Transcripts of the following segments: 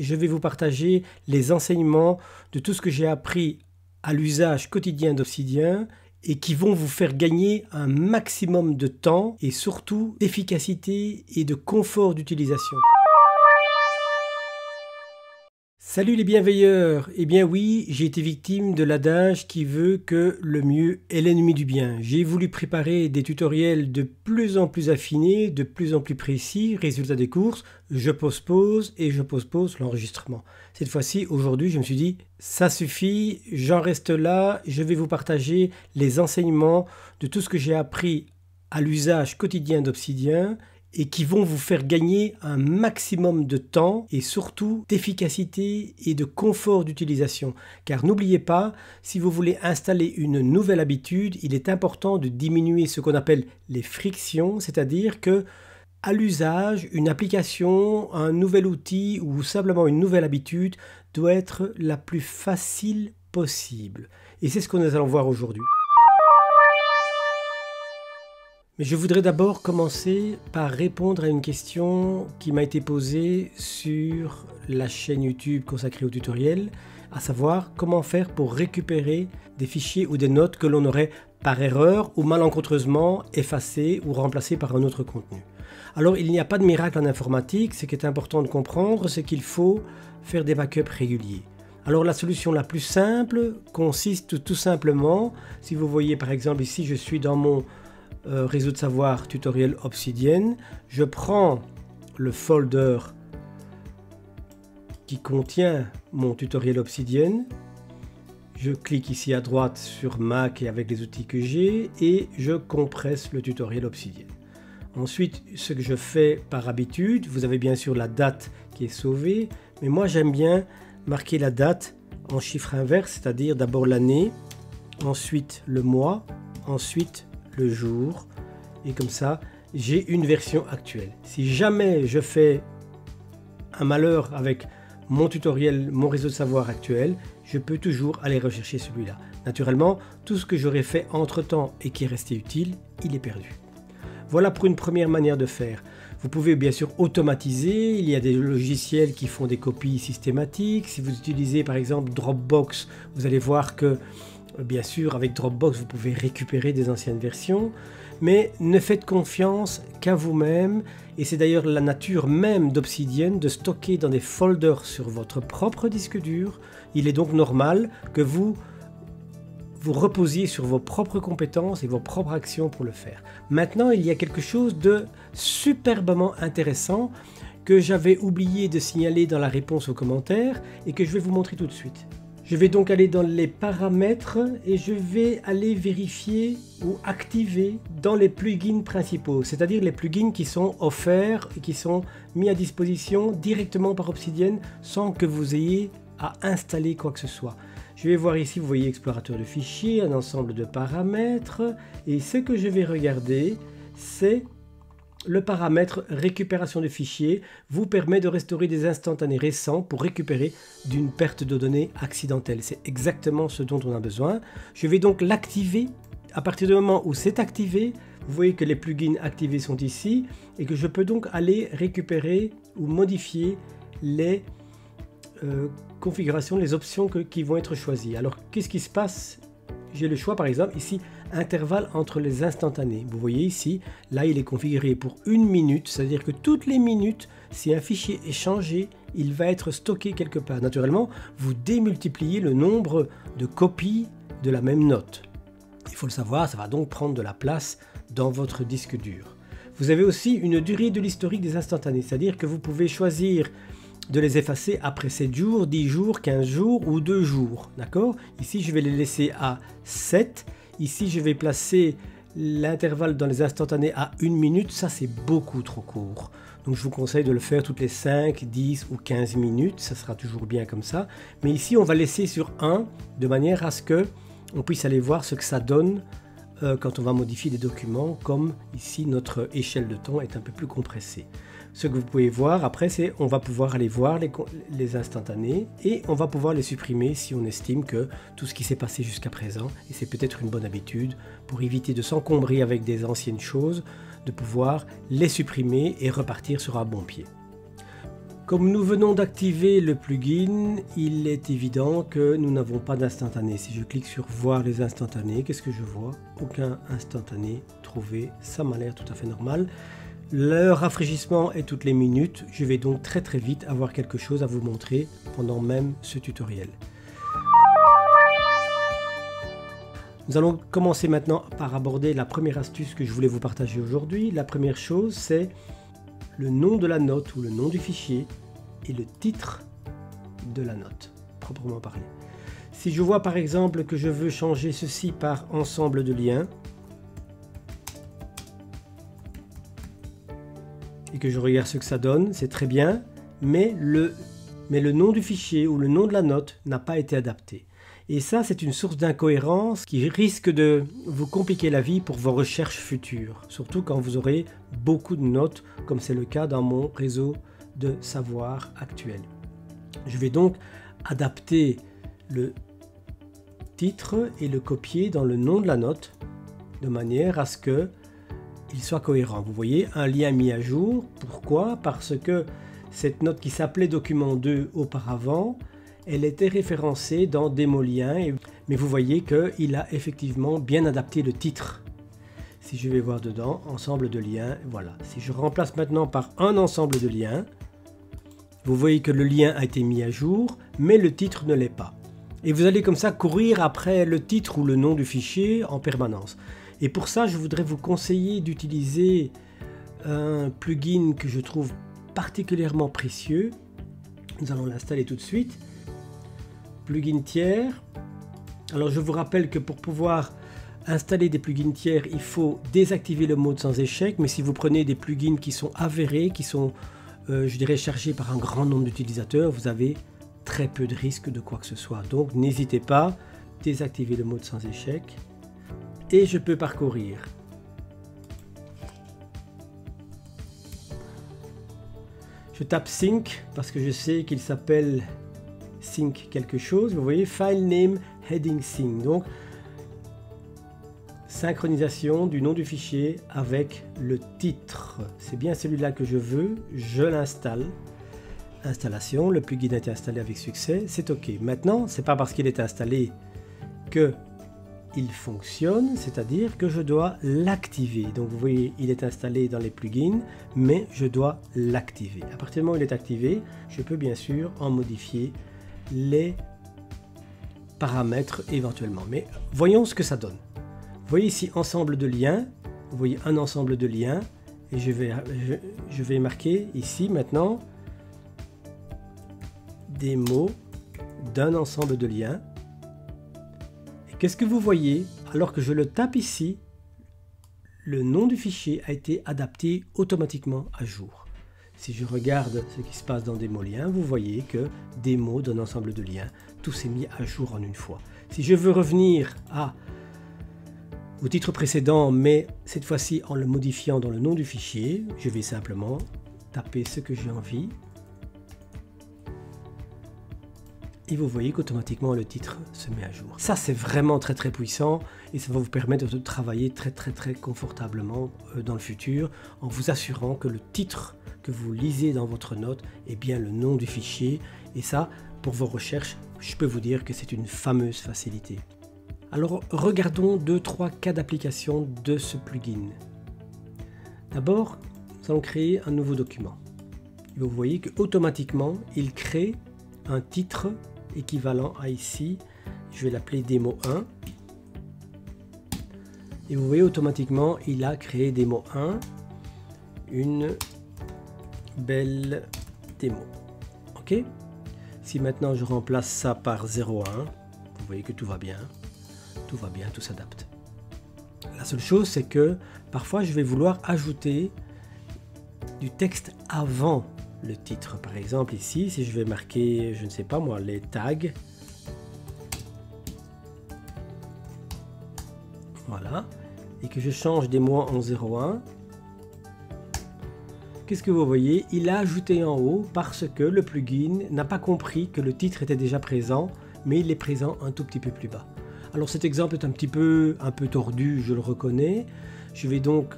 je vais vous partager les enseignements de tout ce que j'ai appris à l'usage quotidien d'Obsidian et qui vont vous faire gagner un maximum de temps et surtout d'efficacité et de confort d'utilisation. Salut les bienveilleurs! Eh bien oui, j'ai été victime de l'adage qui veut que le mieux est l'ennemi du bien. J'ai voulu préparer des tutoriels de plus en plus affinés, de plus en plus précis. Résultat des courses, je postpose l'enregistrement. Cette fois-ci, aujourd'hui, je me suis dit, ça suffit, j'en reste là, je vais vous partager les enseignements de tout ce que j'ai appris à l'usage quotidien d'Obsidian et qui vont vous faire gagner un maximum de temps et surtout d'efficacité et de confort d'utilisation. Car n'oubliez pas, si vous voulez installer une nouvelle habitude, il est important de diminuer ce qu'on appelle les frictions, c'est-à-dire que à l'usage, une application, un nouvel outil ou simplement une nouvelle habitude doit être la plus facile possible. Et c'est ce que nous allons voir aujourd'hui. Mais je voudrais d'abord commencer par répondre à une question qui m'a été posée sur la chaîne YouTube consacrée au tutoriel, à savoir comment faire pour récupérer des fichiers ou des notes que l'on aurait par erreur ou malencontreusement effacés ou remplacés par un autre contenu. Alors il n'y a pas de miracle en informatique, ce qui est important de comprendre, c'est qu'il faut faire des backups réguliers. Alors la solution la plus simple consiste tout simplement, si vous voyez par exemple ici je suis dans mon réseau de savoir tutoriel Obsidian, je prends le folder qui contient mon tutoriel Obsidian, je clique ici à droite sur Mac et avec les outils que j'ai et je compresse le tutoriel Obsidian. Ensuite, ce que je fais par habitude, vous avez bien sûr la date qui est sauvée, mais moi j'aime bien marquer la date en chiffre inverse, c'est-à-dire d'abord l'année, ensuite le mois, ensuite le jour, et comme ça j'ai une version actuelle. Si jamais je fais un malheur avec mon tutoriel, mon réseau de savoir actuel, je peux toujours aller rechercher celui-là. Naturellement, tout ce que j'aurais fait entre temps et qui est resté utile, il est perdu. Voilà pour une première manière de faire. Vous pouvez bien sûr automatiser, il y a des logiciels qui font des copies systématiques. Si vous utilisez par exemple Dropbox, vous allez voir que bien sûr, avec Dropbox, vous pouvez récupérer des anciennes versions, mais ne faites confiance qu'à vous-même, et c'est d'ailleurs la nature même d'Obsidian de stocker dans des folders sur votre propre disque dur. Il est donc normal que vous reposiez sur vos propres compétences et vos propres actions pour le faire. Maintenant, il y a quelque chose de superbement intéressant que j'avais oublié de signaler dans la réponse aux commentaires et que je vais vous montrer tout de suite. Je vais donc aller dans les paramètres et je vais aller vérifier ou activer dans les plugins principaux, c'est-à-dire les plugins qui sont offerts et qui sont mis à disposition directement par Obsidian sans que vous ayez à installer quoi que ce soit. Je vais voir ici, vous voyez explorateur de fichiers, un ensemble de paramètres, et ce que je vais regarder, c'est le paramètre récupération de fichiers vous permet de restaurer des instantanés récents pour récupérer d'une perte de données accidentelle. C'est exactement ce dont on a besoin. Je vais donc l'activer. À partir du moment où c'est activé, vous voyez que les plugins activés sont ici et que je peux donc aller récupérer ou modifier les configurations, les options qui vont être choisies. Alors qu'est-ce qui se passe? J'ai le choix par exemple ici, intervalle entre les instantanés. Vous voyez ici, là il est configuré pour 1 minute, c'est-à-dire que toutes les minutes, si un fichier est changé, il va être stocké quelque part. Naturellement, vous démultipliez le nombre de copies de la même note. Il faut le savoir, ça va donc prendre de la place dans votre disque dur. Vous avez aussi une durée de l'historique des instantanés, c'est-à-dire que vous pouvez choisir de les effacer après 7 jours, 10 jours, 15 jours ou 2 jours. D'accord? Ici, je vais les laisser à 7. Ici, je vais placer l'intervalle dans les instantanés à 1 minute. Ça, c'est beaucoup trop court. Donc, je vous conseille de le faire toutes les 5, 10 ou 15 minutes. Ça sera toujours bien comme ça. Mais ici, on va laisser sur 1 de manière à ce qu'on puisse aller voir ce que ça donne quand on va modifier des documents, comme ici, notre échelle de temps est un peu plus compressée. Ce que vous pouvez voir après, c'est on va pouvoir aller voir les instantanés et on va pouvoir les supprimer si on estime que tout ce qui s'est passé jusqu'à présent, et c'est peut-être une bonne habitude pour éviter de s'encombrer avec des anciennes choses, de pouvoir les supprimer et repartir sur un bon pied. Comme nous venons d'activer le plugin, il est évident que nous n'avons pas d'instantané. Si je clique sur voir les instantanés, qu'est-ce que je vois? Aucun instantané trouvé, ça m'a l'air tout à fait normal. Le rafraîchissement est toutes les minutes, je vais donc très vite avoir quelque chose à vous montrer pendant même ce tutoriel. Nous allons commencer maintenant par aborder la première astuce que je voulais vous partager aujourd'hui. La première chose, c'est le nom de la note ou le nom du fichier et le titre de la note, proprement parlé. Si je vois par exemple que je veux changer ceci par ensemble de liens et que je regarde ce que ça donne, c'est très bien, mais le nom du fichier ou le nom de la note n'a pas été adapté. Et ça, c'est une source d'incohérence qui risque de vous compliquer la vie pour vos recherches futures, surtout quand vous aurez beaucoup de notes, comme c'est le cas dans mon réseau de savoir actuel. Je vais donc adapter le titre et le copier dans le nom de la note, de manière à ce que il soit cohérent. Vous voyez, un lien mis à jour. Pourquoi? Parce que cette note qui s'appelait document 2 auparavant, elle était référencée dans DémoLien, mais vous voyez qu'il a effectivement bien adapté le titre. Si je vais voir dedans, ensemble de liens, voilà. Si je remplace maintenant par un ensemble de liens, vous voyez que le lien a été mis à jour, mais le titre ne l'est pas. Et vous allez comme ça courir après le titre ou le nom du fichier en permanence. Et pour ça, je voudrais vous conseiller d'utiliser un plugin que je trouve particulièrement précieux. Nous allons l'installer tout de suite. Plugin tiers. Alors je vous rappelle que pour pouvoir installer des plugins tiers, il faut désactiver le mode sans échec, mais si vous prenez des plugins qui sont avérés, qui sont je dirais chargés par un grand nombre d'utilisateurs, vous avez très peu de risques de quoi que ce soit. Donc n'hésitez pas, désactiver le mode sans échec et je peux parcourir. Je tape sync parce que je sais qu'il s'appelle sync quelque chose. Vous voyez, file name heading sync. Donc, synchronisation du nom du fichier avec le titre. C'est bien celui-là que je veux. Je l'installe. Installation. Le plugin a été installé avec succès. C'est OK. Maintenant, c'est pas parce qu'il est installé que il fonctionne, c'est-à-dire que je dois l'activer. Donc vous voyez, il est installé dans les plugins, mais je dois l'activer. À partir du moment où il est activé, je peux bien sûr en modifier les paramètres éventuellement. Mais voyons ce que ça donne. Vous voyez ici ensemble de liens. Vous voyez un ensemble de liens. Et je vais marquer ici maintenant des mots d'un ensemble de liens. Qu'est-ce que vous voyez? Alors que je le tape ici, le nom du fichier a été adapté automatiquement à jour. Si je regarde ce qui se passe dans DémoLien, vous voyez que des mots d'un ensemble de liens, tout s'est mis à jour en une fois. Si je veux revenir au titre précédent, mais cette fois-ci en le modifiant dans le nom du fichier, je vais simplement taper ce que j'ai envie. Et vous voyez qu'automatiquement le titre se met à jour. Ça, c'est vraiment très puissant et ça va vous permettre de travailler très confortablement dans le futur en vous assurant que le titre que vous lisez dans votre note est bien le nom du fichier. Et ça, pour vos recherches, je peux vous dire que c'est une fameuse facilité. Alors, regardons 2-3 cas d'application de ce plugin. D'abord, nous allons créer un nouveau document. Et vous voyez qu'automatiquement, il crée un titre équivalent à ici, je vais l'appeler démo 1 et vous voyez automatiquement il a créé démo 1, une belle démo. Ok, si maintenant je remplace ça par 0,1, vous voyez que tout va bien, tout s'adapte. La seule chose, c'est que parfois je vais vouloir ajouter du texte avant le titre. Par exemple ici, si je vais marquer, je ne sais pas moi, les tags, voilà, et que je change des mots en 0,1, qu'est-ce que vous voyez? Il a ajouté en haut parce que le plugin n'a pas compris que le titre était déjà présent, mais il est présent un tout petit peu plus bas. Alors cet exemple est un peu tordu, je le reconnais. Je vais donc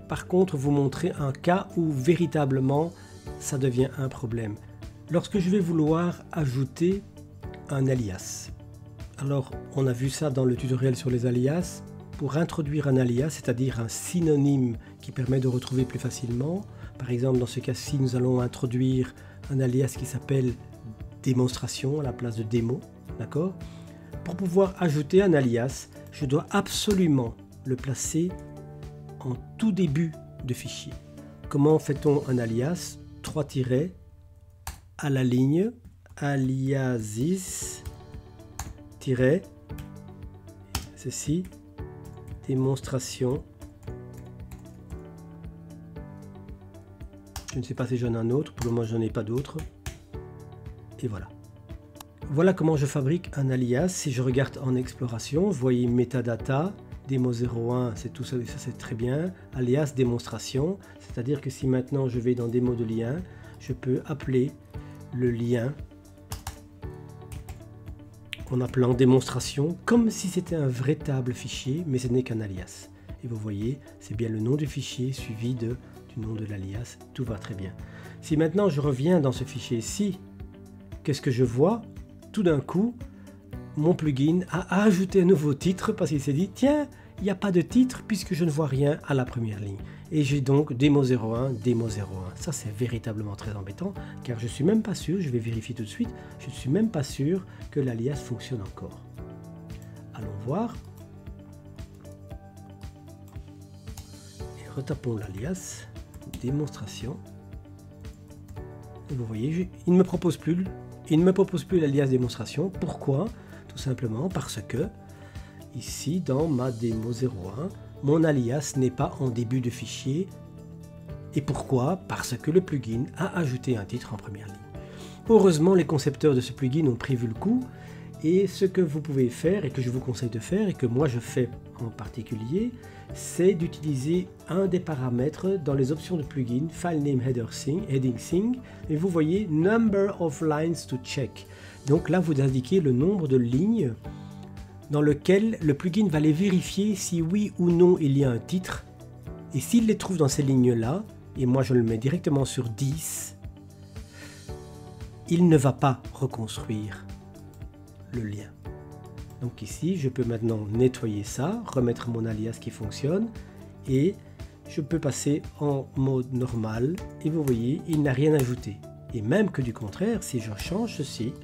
par contre vous montrer un cas où véritablement ça devient un problème. Lorsque je vais vouloir ajouter un alias, alors on a vu ça dans le tutoriel sur les alias. Pour introduire un alias, c'est-à-dire un synonyme qui permet de retrouver plus facilement, par exemple dans ce cas-ci nous allons introduire un alias qui s'appelle démonstration à la place de démo, d'accord? Pour pouvoir ajouter un alias, je dois absolument le placer en tout début de fichier. Comment fait-on un alias? 3 tirets à la ligne, aliasis, tiret, ceci, démonstration. Je ne sais pas si j'en ai un autre, pour le moment j'en ai pas d'autre. Et voilà. Voilà comment je fabrique un alias. Si je regarde en exploration, vous voyez metadata, démo 01, c'est tout ça, ça c'est très bien. Alias démonstration, c'est-à-dire que si maintenant je vais dans démo de lien, je peux appeler le lien en appelant démonstration comme si c'était un véritable fichier, mais ce n'est qu'un alias. Et vous voyez, c'est bien le nom du fichier suivi du nom de l'alias, tout va très bien. Si maintenant je reviens dans ce fichier-ci, qu'est-ce que je vois? Tout d'un coup, mon plugin a ajouté un nouveau titre parce qu'il s'est dit, tiens, il n'y a pas de titre puisque je ne vois rien à la première ligne. Et j'ai donc démo 01, démo 01. Ça, c'est véritablement très embêtant car je ne suis même pas sûr, je vais vérifier tout de suite, je ne suis même pas sûr que l'alias fonctionne encore. Allons voir. Et retapons l'alias, démonstration. Et vous voyez, il ne me propose plus l'alias démonstration. Pourquoi? Tout simplement parce que ici dans ma démo 01, mon alias n'est pas en début de fichier. Et pourquoi? Parce que le plugin a ajouté un titre en première ligne. Heureusement, les concepteurs de ce plugin ont prévu le coup. Et ce que vous pouvez faire et que je vous conseille de faire et que moi je fais en particulier, c'est d'utiliser un des paramètres dans les options de plugin, File Name Heading Thing, et vous voyez Number of Lines to Check. Donc là, vous indiquez le nombre de lignes dans lequel le plugin va les vérifier si oui ou non il y a un titre. Et s'il les trouve dans ces lignes-là, et moi je le mets directement sur 10, il ne va pas reconstruire le lien. Donc ici, je peux maintenant nettoyer ça, remettre mon alias qui fonctionne et je peux passer en mode normal et vous voyez, il n'a rien ajouté. Et même que du contraire, si je change ceci,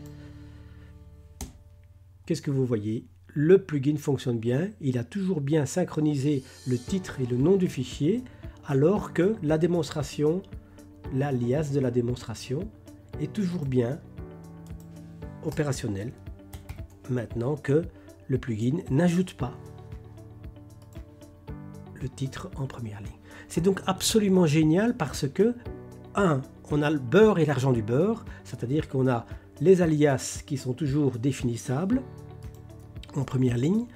qu'est-ce que vous voyez? Le plugin fonctionne bien, il a toujours bien synchronisé le titre et le nom du fichier alors que la démonstration, l'alias de la démonstration est toujours bien opérationnel. Maintenant que le plugin n'ajoute pas le titre en première ligne. C'est donc absolument génial parce que, on a le beurre et l'argent du beurre, c'est-à-dire qu'on a les alias qui sont toujours définissables en première ligne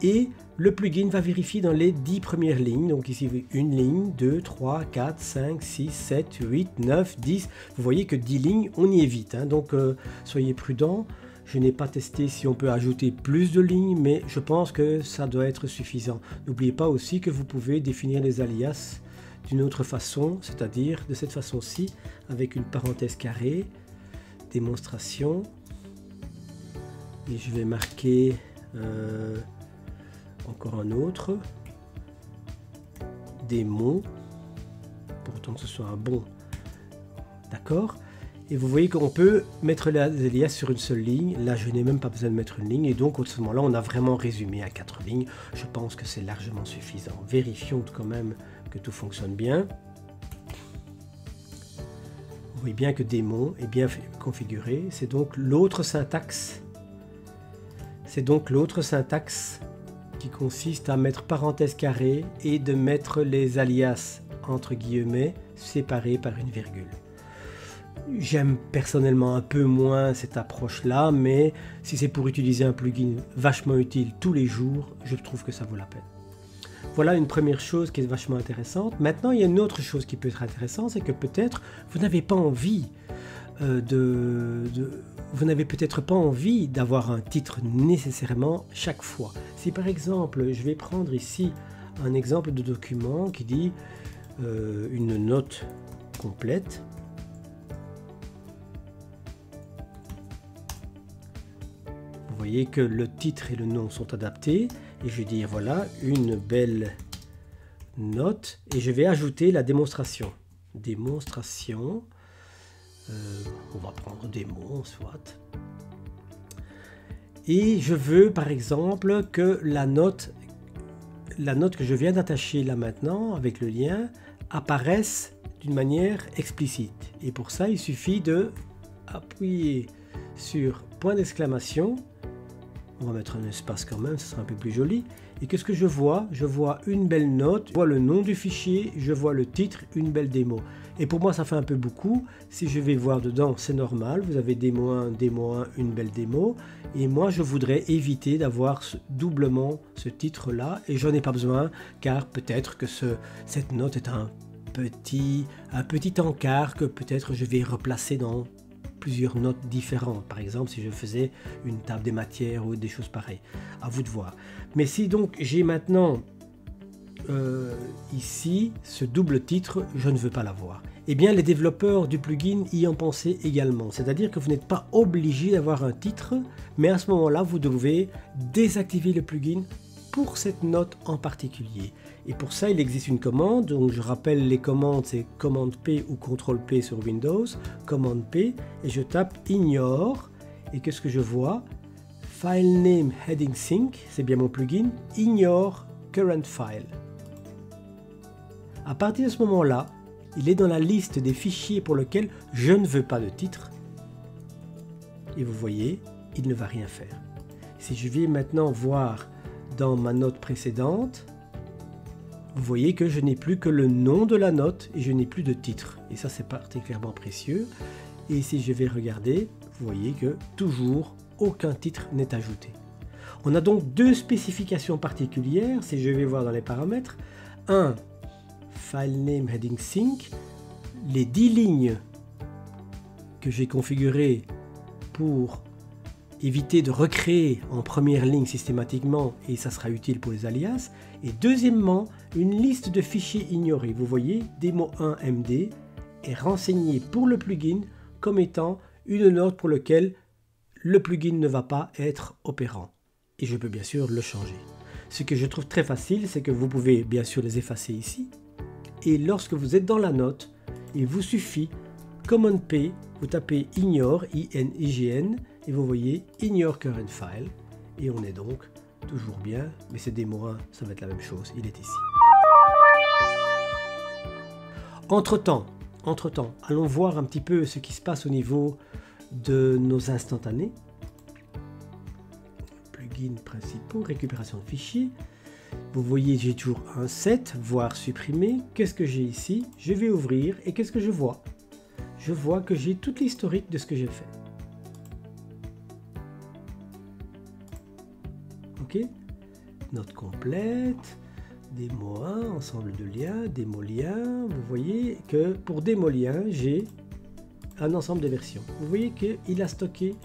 et le plugin va vérifier dans les 10 premières lignes. Donc ici, une ligne, 2, 3, 4, 5, 6, 7, 8, 9, 10. Vous voyez que 10 lignes, on y est vite. Donc soyez prudents. Je n'ai pas testé si on peut ajouter plus de lignes, mais je pense que ça doit être suffisant. N'oubliez pas aussi que vous pouvez définir les alias d'une autre façon, c'est-à-dire de cette façon-ci, avec une parenthèse carrée, démonstration, et je vais marquer encore un autre, démo, pour autant que ce soit un bon, d'accord. Et vous voyez qu'on peut mettre les alias sur une seule ligne. Là, je n'ai même pas besoin de mettre une ligne. Et donc, à ce moment-là, on a vraiment résumé à 4 lignes. Je pense que c'est largement suffisant. Vérifions quand même que tout fonctionne bien. Vous voyez bien que démo est bien configuré. C'est donc l'autre syntaxe. C'est donc l'autre syntaxe qui consiste à mettre parenthèse carrée et de mettre les alias entre guillemets séparés par une virgule. J'aime personnellement un peu moins cette approche-là, mais si c'est pour utiliser un plugin vachement utile tous les jours, je trouve que ça vaut la peine. Voilà une première chose qui est vachement intéressante. Maintenant, il y a une autre chose qui peut être intéressante, c'est que peut-être vous n'avez pas envie vous n'avez peut-être pas envie d'avoir un titre nécessairement chaque fois. Si par exemple, je vais prendre ici un exemple de document qui dit une note complète. voyez que le titre et le nom sont adaptés. Et je vais dire voilà, une belle note. Et je vais ajouter la démonstration. Démonstration. On va prendre des mots, soit. Et je veux par exemple que la note que je viens d'attacher là maintenant avec le lien apparaisse d'une manière explicite. Et pour ça, il suffit de appuyer sur point d'exclamation. On va mettre un espace quand même, ce sera un peu plus joli. Et qu'est-ce que je vois? Je vois une belle note, je vois le nom du fichier, je vois le titre, une belle démo. Et pour moi, ça fait un peu beaucoup. Si je vais voir dedans, c'est normal. Vous avez démo 1, démo 1, une belle démo. Et moi, je voudrais éviter d'avoir doublement ce titre-là. Et j'en ai pas besoin, car peut-être que cette note est un petit encart que peut-être je vais replacer dans plusieurs notes différentes. Par exemple, si je faisais une table des matières ou des choses pareilles. À vous de voir. Mais si donc j'ai maintenant ici ce double titre, je ne veux pas l'avoir. Eh bien, les développeurs du plugin y ont pensé également. C'est-à-dire que vous n'êtes pas obligé d'avoir un titre, mais à ce moment-là, vous devez désactiver le plugin pour cette note en particulier. Et pour ça, il existe une commande. Donc, je rappelle les commandes, c'est commande P ou CTRL P sur Windows. Commande P, et je tape ignore. Et qu'est-ce que je vois? File name heading sync, c'est bien mon plugin. Ignore current file. À partir de ce moment-là, il est dans la liste des fichiers pour lesquels je ne veux pas de titre. Et vous voyez, il ne va rien faire. Si je vais maintenant voir dans ma note précédente, vous voyez que je n'ai plus que le nom de la note et je n'ai plus de titre. Et ça, c'est particulièrement précieux. Et si je vais regarder, vous voyez que toujours aucun titre n'est ajouté. On a donc deux spécifications particulières. Si je vais voir dans les paramètres, un, File Name Heading Sync, les 10 lignes que j'ai configurées pour éviter de recréer en première ligne systématiquement, et ça sera utile pour les alias. Et deuxièmement, une liste de fichiers ignorés. Vous voyez, démo1md est renseigné pour le plugin comme étant une note pour laquelle le plugin ne va pas être opérant. Et je peux bien sûr le changer. Ce que je trouve très facile, c'est que vous pouvez bien sûr les effacer ici. Et lorsque vous êtes dans la note, il vous suffit, Command P, vous tapez ignore, I-N-I-G-N, et vous voyez ignore current file. Et on est donc toujours bien, mais c'est démo 1, ça va être la même chose, il est ici. Entre-temps, allons voir un petit peu ce qui se passe au niveau de nos instantanés. Plugins principaux, récupération de fichiers. Vous voyez, j'ai toujours un set, voire supprimer. Qu'est-ce que j'ai ici? Je vais ouvrir et qu'est-ce que je vois? Je vois que j'ai toute l'historique de ce que j'ai fait. Ok? Note complète, démo 1, ensemble de liens, démo lien. Vous voyez que pour démo lien, j'ai un ensemble de versions. Vous voyez qu'il a stocké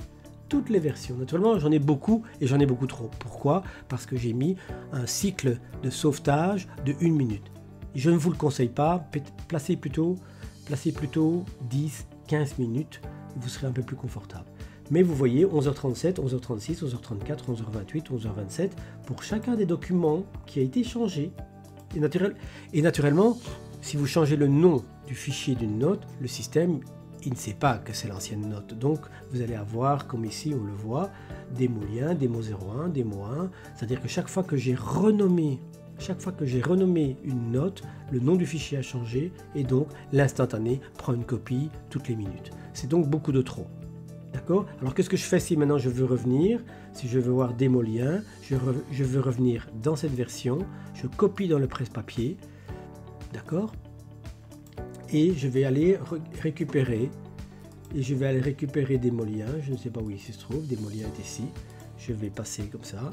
toutes les versions. Naturellement, j'en ai beaucoup et j'en ai beaucoup trop. Pourquoi? Parce que j'ai mis un cycle de sauvetage de 1 minute. Je ne vous le conseille pas. Placez plutôt 10-15 minutes. Vous serez un peu plus confortable. Mais vous voyez 11h37, 11h36, 11h34, 11h28, 11h27 pour chacun des documents qui a été changé. Et naturellement, si vous changez le nom du fichier d'une note, le système il ne sait pas que c'est l'ancienne note. Donc vous allez avoir, comme ici on le voit, démo lien, démo 01, démo 1. C'est-à-dire que chaque fois que j'ai renommé une note, le nom du fichier a changé et donc l'instantané prend une copie toutes les minutes. C'est donc beaucoup de trop. D'accord? Alors qu'est-ce que je fais si maintenant je veux revenir? Si je veux voir démo lien, je veux revenir dans cette version, je copie dans le presse-papier. D'accord? Et je vais aller récupérer démo lien. Je ne sais pas où il se trouve, démo lien est ici. Je vais passer comme ça,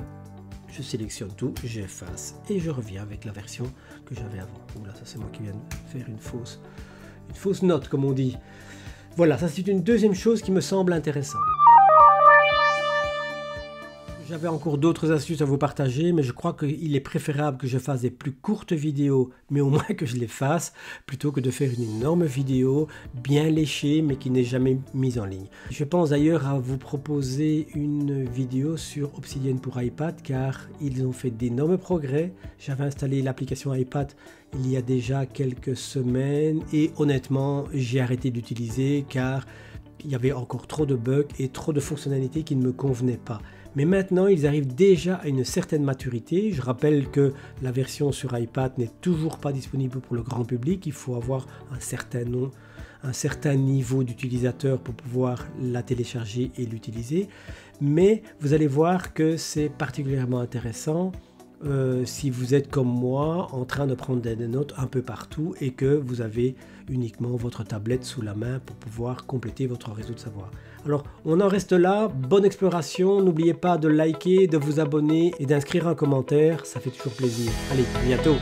je sélectionne tout, j'efface et je reviens avec la version que j'avais avant. Oula, ça c'est moi qui viens de faire une fausse note comme on dit. Voilà, ça c'est une deuxième chose qui me semble intéressante. J'avais encore d'autres astuces à vous partager, mais je crois qu'il est préférable que je fasse des plus courtes vidéos, mais au moins que je les fasse, plutôt que de faire une énorme vidéo bien léchée, mais qui n'est jamais mise en ligne. Je pense d'ailleurs à vous proposer une vidéo sur Obsidian pour iPad, car ils ont fait d'énormes progrès. J'avais installé l'application iPad il y a déjà quelques semaines, et honnêtement, j'ai arrêté d'utiliser, car il y avait encore trop de bugs et trop de fonctionnalités qui ne me convenaient pas. Mais maintenant, ils arrivent déjà à une certaine maturité. Je rappelle que la version sur iPad n'est toujours pas disponible pour le grand public. Il faut avoir un certain niveau d'utilisateur pour pouvoir la télécharger et l'utiliser. Mais vous allez voir que c'est particulièrement intéressant si vous êtes comme moi en train de prendre des notes un peu partout et que vous avez uniquement votre tablette sous la main pour pouvoir compléter votre réseau de savoir. Alors on en reste là, bonne exploration, n'oubliez pas de liker, de vous abonner et d'inscrire un commentaire, ça fait toujours plaisir. Allez, à bientôt.